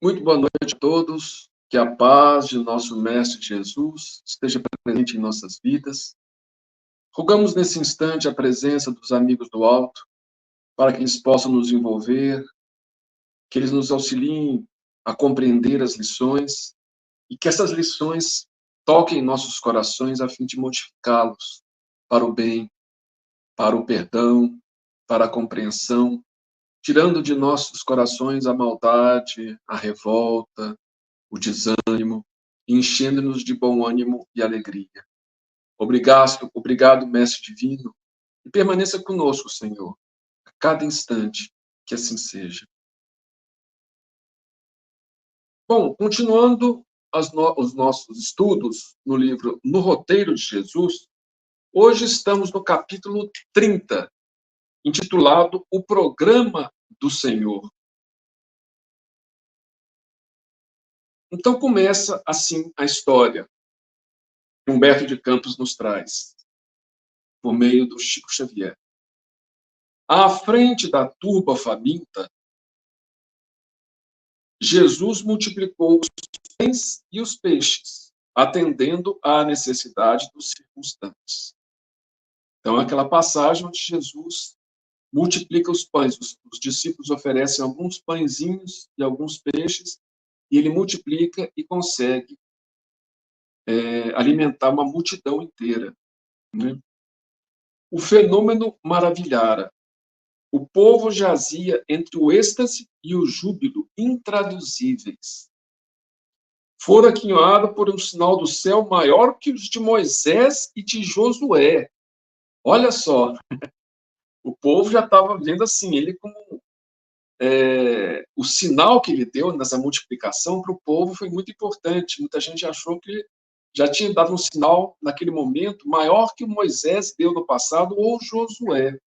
Muito boa noite a todos. Que a paz de nosso Mestre Jesus esteja presente em nossas vidas. Rogamos nesse instante a presença dos amigos do alto, para que eles possam nos envolver, que eles nos auxiliem a compreender as lições e que essas lições toquem nossos corações a fim de modificá-los para o bem, para o perdão, para a compreensão, tirando de nossos corações a maldade, a revolta, o desânimo, enchendo-nos de bom ânimo e alegria. Obrigado, Mestre Divino, e permaneça conosco, Senhor, a cada instante, que assim seja. Bom, continuando os nossos estudos no livro No Roteiro de Jesus, hoje estamos no capítulo 30, intitulado O Programa do Senhor. Então começa assim a história que Humberto de Campos nos traz, por meio do Chico Xavier. À frente da turba faminta, Jesus multiplicou os pães e os peixes, atendendo à necessidade dos circunstantes. Então, aquela passagem onde Jesus multiplica os pães, os discípulos oferecem alguns pãezinhos e alguns peixes, e ele multiplica e consegue alimentar uma multidão inteira. Né? O fenômeno maravilhara. O povo jazia entre o êxtase e o júbilo intraduzíveis. Fora aquinhoado por um sinal do céu maior que os de Moisés e de Josué. Olha só, o povo já estava vendo assim, ele como o sinal que ele deu nessa multiplicação para o povo foi muito importante. Muita gente achou que já tinha dado um sinal naquele momento maior que o Moisés deu no passado ou Josué.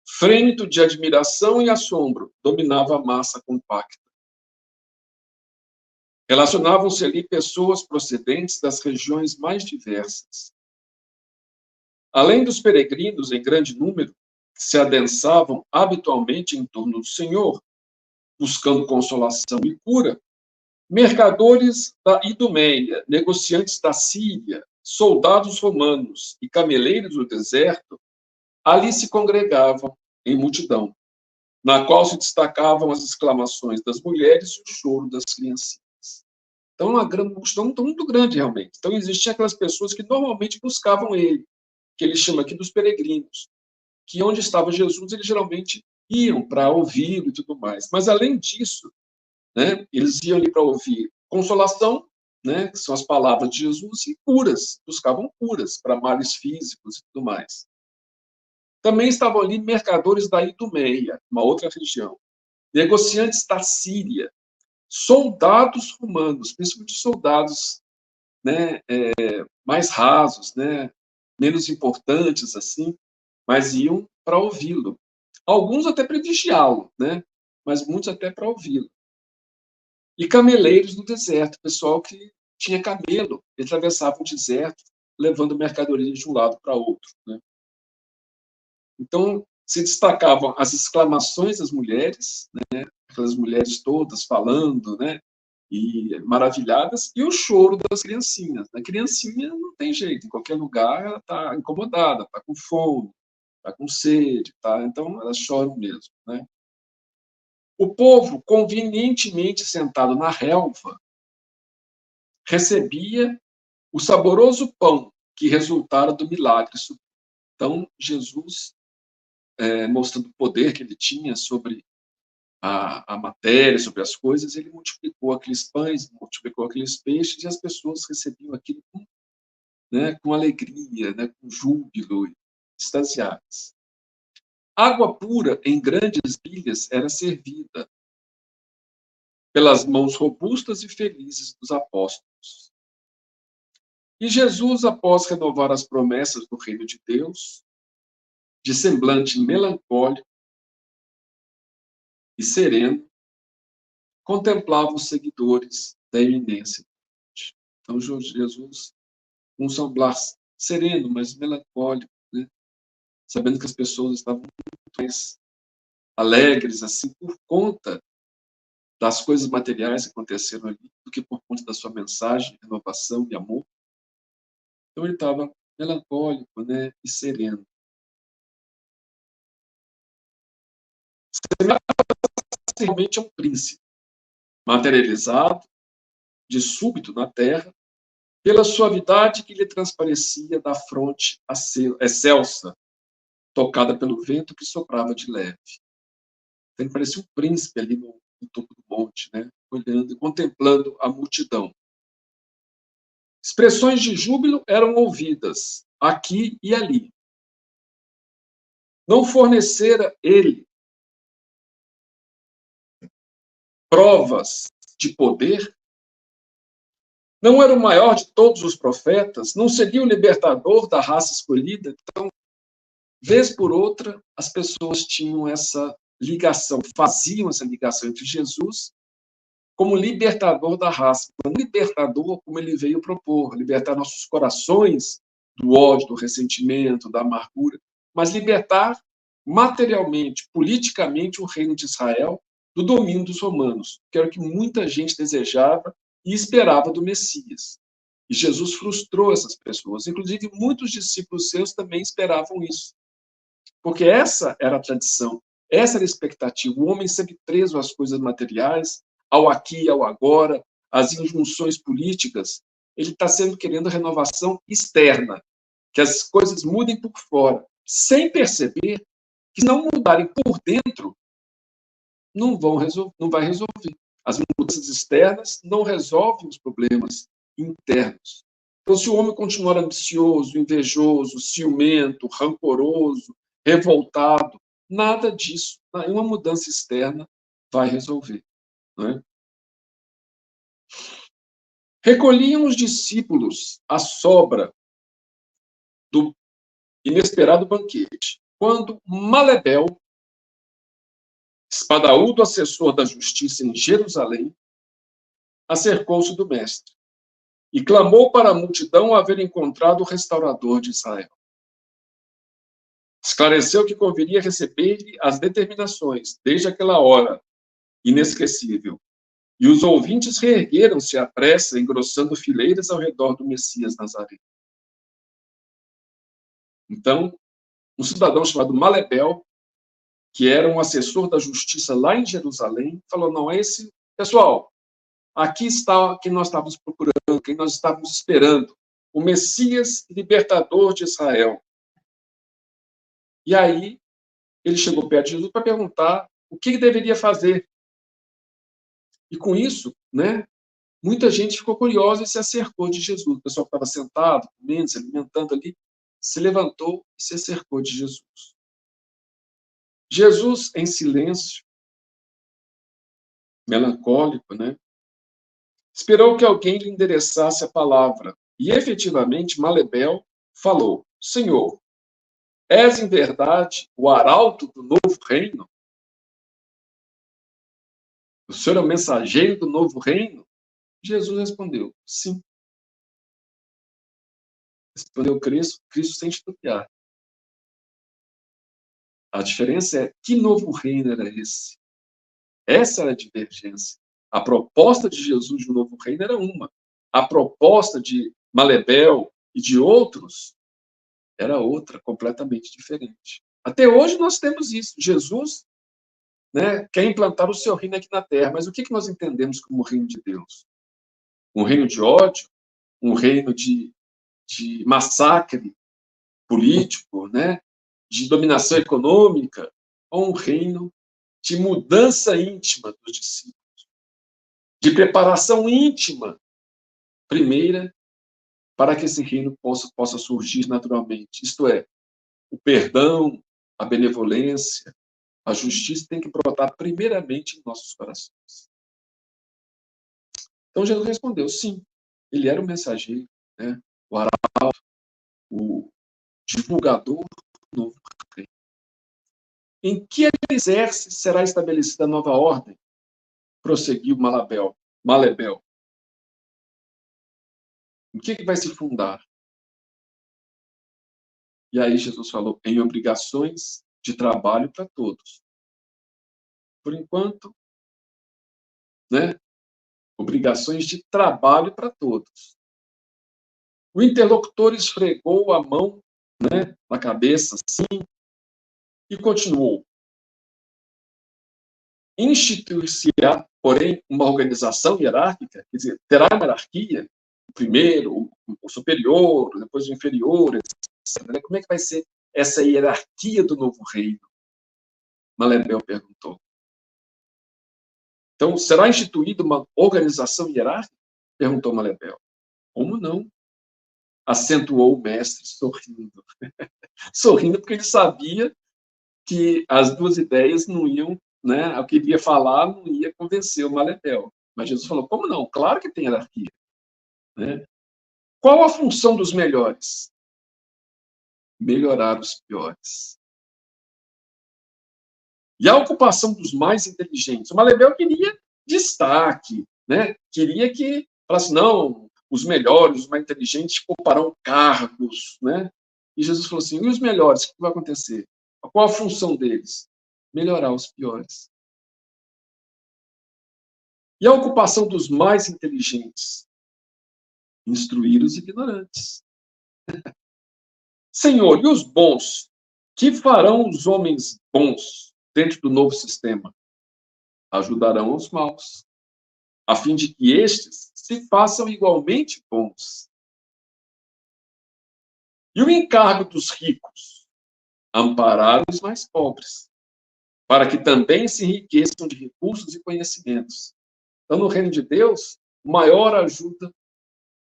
Frêmito de admiração e assombro dominava a massa compacta. Relacionavam-se ali pessoas procedentes das regiões mais diversas. Além dos peregrinos em grande número, que se adensavam habitualmente em torno do Senhor, buscando consolação e cura, mercadores da Idumeia, negociantes da Síria, soldados romanos e cameleiros do deserto, ali se congregavam em multidão, na qual se destacavam as exclamações das mulheres e o choro das criancinhas. Então, uma multidão muito grande, realmente. Então, existiam aquelas pessoas que normalmente buscavam ele, que ele chama aqui dos peregrinos, que onde estava Jesus, eles geralmente iam para ouvi-lo e tudo mais. Mas, além disso, né, eles iam ali para ouvir consolação, né, que são as palavras de Jesus, e curas, buscavam curas para males físicos e tudo mais. Também estavam ali mercadores da Idumeia, uma outra região, negociantes da Síria, soldados romanos, principalmente soldados, né, mais rasos, né, menos importantes assim, mas iam para ouvi-lo. Alguns até para vigiá-lo, né, mas muitos até para ouvi-lo. E cameleiros no deserto, pessoal que tinha camelo, e atravessava o deserto levando mercadorias de um lado para outro. Né? Então, se destacavam as exclamações das mulheres, né, aquelas mulheres todas falando, né, e maravilhadas, e o choro das criancinhas. A criancinha não tem jeito, em qualquer lugar ela está incomodada, está com fome, está com sede, tá? Então elas choram mesmo. Né? O povo, convenientemente sentado na relva, recebia o saboroso pão que resultara do milagre. Então, Jesus, mostrando o poder que ele tinha sobre a matéria, sobre as coisas, ele multiplicou aqueles pães, multiplicou aqueles peixes, e as pessoas recebiam aquilo com alegria, né, com júbilo, extasiadas. Água pura em grandes bilhas era servida pelas mãos robustas e felizes dos apóstolos. E Jesus, após renovar as promessas do reino de Deus, de semblante melancólico e sereno, contemplava os seguidores da eminência. Então, Jesus, com um semblante sereno, mas melancólico, né? Sabendo que as pessoas estavam muito mais alegres, assim, por conta das coisas materiais que aconteceram ali, do que por conta da sua mensagem, renovação e amor. Então ele estava melancólico, né, e sereno. Realmente é um príncipe, materializado, de súbito na terra, pela suavidade que lhe transparecia da fronte excelsa, tocada pelo vento que soprava de leve. Então, ele parecia um príncipe ali no topo do monte, né, olhando e contemplando a multidão. Expressões de júbilo eram ouvidas, aqui e ali. Não fornecera ele provas de poder? Não era o maior de todos os profetas? Não seria o libertador da raça escolhida? Então, vez por outra, as pessoas tinham essa ligação, faziam essa ligação entre Jesus como libertador da raça, um libertador como ele veio propor, libertar nossos corações do ódio, do ressentimento, da amargura, mas libertar materialmente, politicamente, o reino de Israel do domínio dos romanos, que era o que muita gente desejava e esperava do Messias. E Jesus frustrou essas pessoas, inclusive muitos discípulos seus também esperavam isso, porque essa era a tradição, essa era a expectativa. O homem sempre preso às coisas materiais, ao aqui, ao agora, às injunções políticas, ele está sempre querendo renovação externa, que as coisas mudem por fora, sem perceber que, se não mudarem por dentro, não vai resolver. As mudanças externas não resolvem os problemas internos. Então, se o homem continuar ambicioso, invejoso, ciumento, rancoroso, revoltado, nada disso, nenhuma mudança externa vai resolver. Não é? Recolhiam os discípulos a sobra do inesperado banquete, quando Malebel, espadaúdo assessor da justiça em Jerusalém, acercou-se do mestre e clamou para a multidão haver encontrado o restaurador de Israel. Esclareceu que conviria receber-lhe as determinações, desde aquela hora inesquecível. E os ouvintes reergueram-se à pressa, engrossando fileiras ao redor do Messias Nazareno. Então, um cidadão chamado Malebel, que era um assessor da justiça lá em Jerusalém, falou: não, esse pessoal, aqui está quem nós estávamos procurando, quem nós estávamos esperando, o Messias libertador de Israel. E aí, ele chegou perto de Jesus para perguntar o que ele deveria fazer. E com isso, né, muita gente ficou curiosa e se acercou de Jesus. O pessoal que estava sentado, comendo, se alimentando ali, se levantou e se acercou de Jesus. Jesus, em silêncio, melancólico, né, esperou que alguém lhe endereçasse a palavra. E, efetivamente, Malebel falou: Senhor, és em verdade o arauto do novo reino? O Senhor é o mensageiro do novo reino? Jesus respondeu: sim. Respondeu Cristo sem titubear. A diferença é que novo reino era esse? Essa era a divergência. A proposta de Jesus de um novo reino era uma. A proposta de Malebel e de outros era outra, completamente diferente. Até hoje nós temos isso. Jesus, né, quer implantar o seu reino aqui na Terra, mas o que nós entendemos como reino de Deus? Um reino de ódio? Um reino de massacre político, né, de dominação econômica? Ou um reino de mudança íntima dos discípulos, de preparação íntima, primeira, para que esse reino possa surgir naturalmente. Isto é, o perdão, a benevolência, a justiça tem que brotar primeiramente em nossos corações. Então Jesus respondeu, sim, ele era o mensageiro, né, o arauto, o divulgador do novo reino. Em que alicerce será estabelecida a nova ordem? Prosseguiu Malebel. Em que vai se fundar? E aí Jesus falou, em obrigações de trabalho para todos, por enquanto, né? Obrigações de trabalho para todos. O interlocutor esfregou a mão, né, na cabeça, assim, e continuou. Instituir-se-á, porém, uma organização hierárquica, quer dizer, terá uma hierarquia, o primeiro, o superior, depois o inferior, etc. Como é que vai ser essa hierarquia do novo reino? Malebel perguntou. Então, será instituída uma organização hierárquica? Perguntou Malebel. Como não? Acentuou o mestre, sorrindo. Sorrindo porque ele sabia que as duas ideias não iam, né, o que ele ia falar não ia convencer o Malebel. Mas Jesus falou, como não? Claro que tem hierarquia. Né? Qual a função dos melhores? Melhorar os piores. E a ocupação dos mais inteligentes? O Malebel queria destaque, né? Queria que falasse, não, os melhores, os mais inteligentes ocuparão cargos, né? E Jesus falou assim, e os melhores, o que vai acontecer? Qual a função deles? Melhorar os piores. E a ocupação dos mais inteligentes? Instruir os ignorantes. Senhor, e os bons? Que farão os homens bons dentro do novo sistema? Ajudarão os maus, a fim de que estes se façam igualmente bons. E o encargo dos ricos? Amparar os mais pobres, para que também se enriqueçam de recursos e conhecimentos. Então, no reino de Deus, o maior ajuda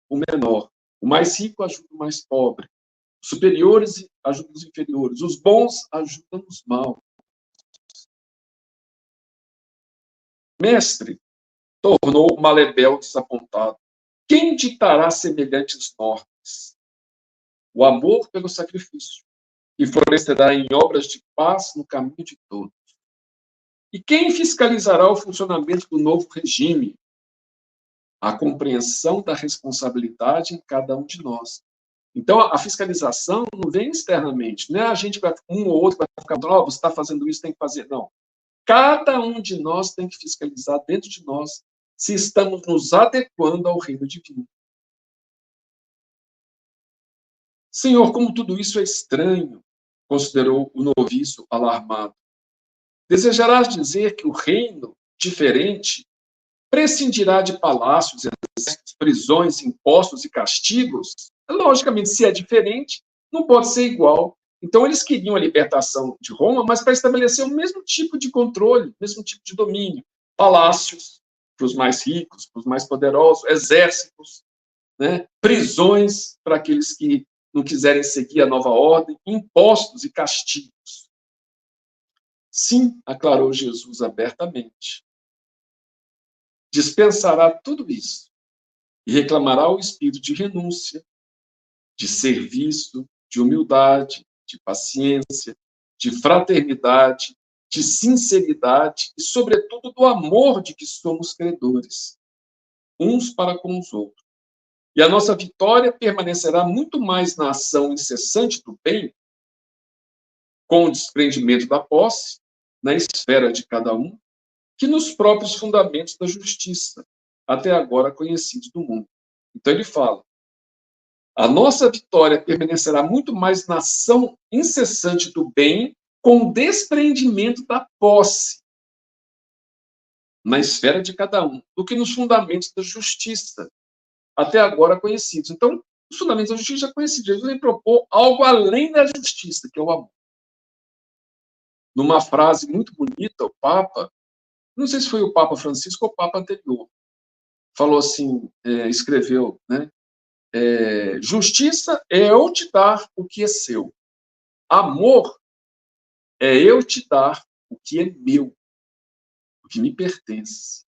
o menor, o mais rico ajuda o mais pobre, os superiores ajudam os inferiores, os bons ajudam os maus. Mestre, tornou Malebel desapontado. Quem ditará semelhantes normas? O amor pelo sacrifício, e florescerá em obras de paz no caminho de todos. E quem fiscalizará o funcionamento do novo regime? A compreensão da responsabilidade em cada um de nós. Então, a fiscalização não vem externamente, não é a gente, um ou outro vai ficar, oh, você está fazendo isso, tem que fazer. Não. Cada um de nós tem que fiscalizar dentro de nós se estamos nos adequando ao reino divino. Senhor, como tudo isso é estranho, considerou o noviço alarmado. Desejarás dizer que o reino diferente prescindirá de palácios, exércitos, prisões, impostos e castigos? Logicamente, se é diferente, não pode ser igual. Então, eles queriam a libertação de Roma, mas para estabelecer o mesmo tipo de controle, o mesmo tipo de domínio. Palácios para os mais ricos, para os mais poderosos, exércitos, né? Prisões para aqueles que não quiserem seguir a nova ordem, impostos e castigos. Sim, aclarou Jesus abertamente. Dispensará tudo isso e reclamará o espírito de renúncia, de serviço, de humildade, de paciência, de fraternidade, de sinceridade e, sobretudo, do amor de que somos credores, uns para com os outros. E a nossa vitória permanecerá muito mais na ação incessante do bem, com o desprendimento da posse, na esfera de cada um, que nos próprios fundamentos da justiça, até agora conhecidos do mundo. Então ele fala, a nossa vitória permanecerá muito mais na ação incessante do bem, com desprendimento da posse, na esfera de cada um, do que nos fundamentos da justiça, até agora conhecidos. Então, os fundamentos da justiça já conhecidos. Jesus vai propor algo além da justiça, que é o amor. Numa frase muito bonita, o Papa, não sei se foi o Papa Francisco ou o Papa anterior, falou assim, escreveu, né? Justiça é eu te dar o que é seu. Amor é eu te dar o que é meu, o que me pertence.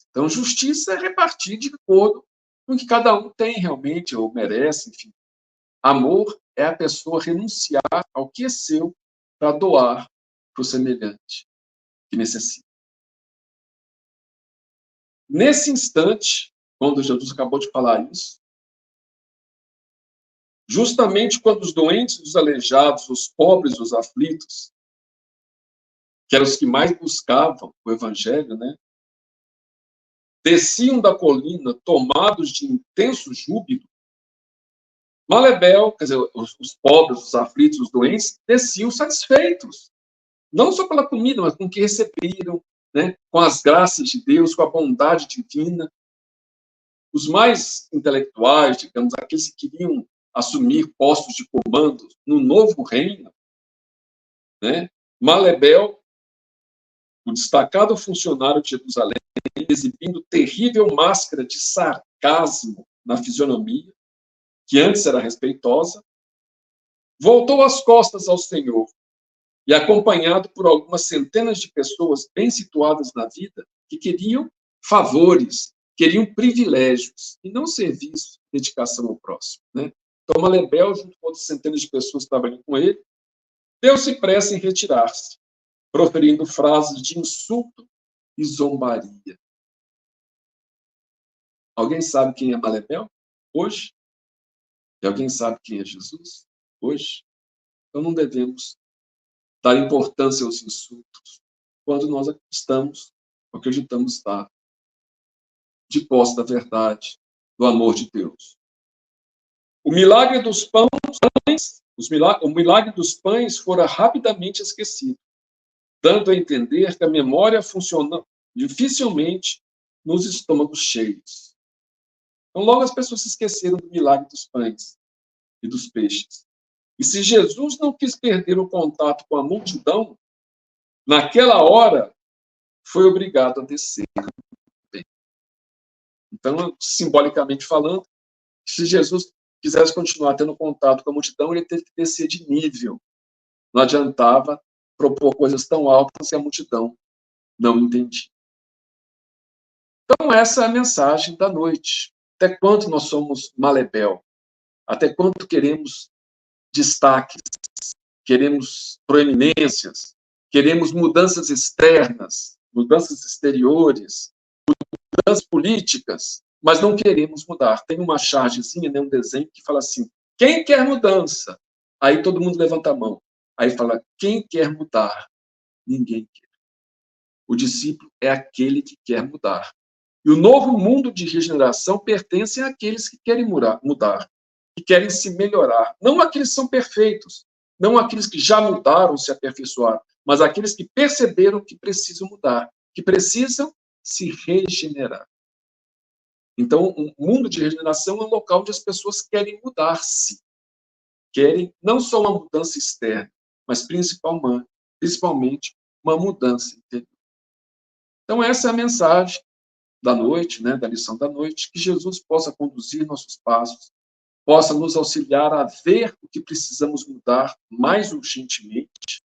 Então, justiça é repartir de acordo com o que cada um tem realmente, ou merece, enfim. Amor é a pessoa renunciar ao que é seu para doar para o semelhante que necessita. Nesse instante, quando Jesus acabou de falar isso, justamente quando os doentes, os aleijados, os pobres, os aflitos, que eram os que mais buscavam o evangelho, né? Desciam da colina tomados de intenso júbilo. Malebel, quer dizer, os pobres, os aflitos, os doentes, desciam satisfeitos. Não só pela comida, mas com o que receberam, né? Com as graças de Deus, com a bondade divina. Os mais intelectuais, digamos, aqueles que queriam assumir postos de comando no novo reino, né? Malebel, o destacado funcionário de Jerusalém, exibindo terrível máscara de sarcasmo na fisionomia, que antes era respeitosa, voltou as costas ao Senhor e, acompanhado por algumas centenas de pessoas bem situadas na vida, que queriam favores, queriam privilégios, e não serviço, dedicação ao próximo. Né? Então, Malebel, junto com outras centenas de pessoas que estavam ali com ele, deu-se pressa em retirar-se, proferindo frases de insulto e zombaria. Alguém sabe quem é Malebel hoje? E alguém sabe quem é Jesus hoje? Então não devemos dar importância aos insultos quando nós acreditamos estar de posse da verdade, do amor de Deus. O milagre dos pães, o milagre dos pães fora rapidamente esquecido, dando a entender que a memória funciona dificilmente nos estômagos cheios. Então, logo as pessoas se esqueceram do milagre dos pães e dos peixes. E se Jesus não quis perder o contato com a multidão, naquela hora foi obrigado a descer. Então, simbolicamente falando, se Jesus quisesse continuar tendo contato com a multidão, ele teve que descer de nível. Não adiantava propor coisas tão altas que a multidão não entendia. Então, essa é a mensagem da noite. Até quanto nós somos Malebel? Até quanto queremos destaques? Queremos proeminências? Queremos mudanças externas, mudanças exteriores, mudanças políticas, mas não queremos mudar. Tem uma chargezinha, né, um desenho que fala assim: quem quer mudança? Aí todo mundo levanta a mão. Aí fala: quem quer mudar? Ninguém quer. O discípulo é aquele que quer mudar. E o novo mundo de regeneração pertence àqueles que querem mudar, que querem se melhorar. Não aqueles que são perfeitos, não aqueles que já mudaram, se aperfeiçoaram, mas aqueles que perceberam que precisam mudar, que precisam se regenerar. Então, o mundo de regeneração é um local onde as pessoas querem mudar-se. Querem não só uma mudança externa, mas principalmente uma mudança interior. Então, essa é a mensagem da noite, né, da lição da noite, que Jesus possa conduzir nossos passos, possa nos auxiliar a ver o que precisamos mudar mais urgentemente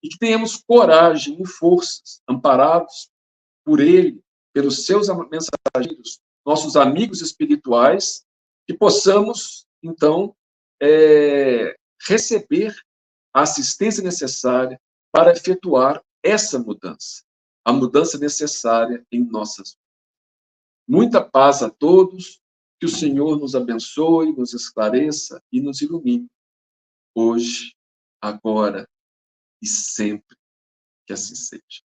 e que tenhamos coragem e forças, amparados por Ele, pelos seus mensageiros, nossos amigos espirituais, que possamos, então, receber a assistência necessária para efetuar essa mudança, a mudança necessária em nossas vidas. Muita paz a todos, que o Senhor nos abençoe, nos esclareça e nos ilumine, hoje, agora e sempre, que assim seja.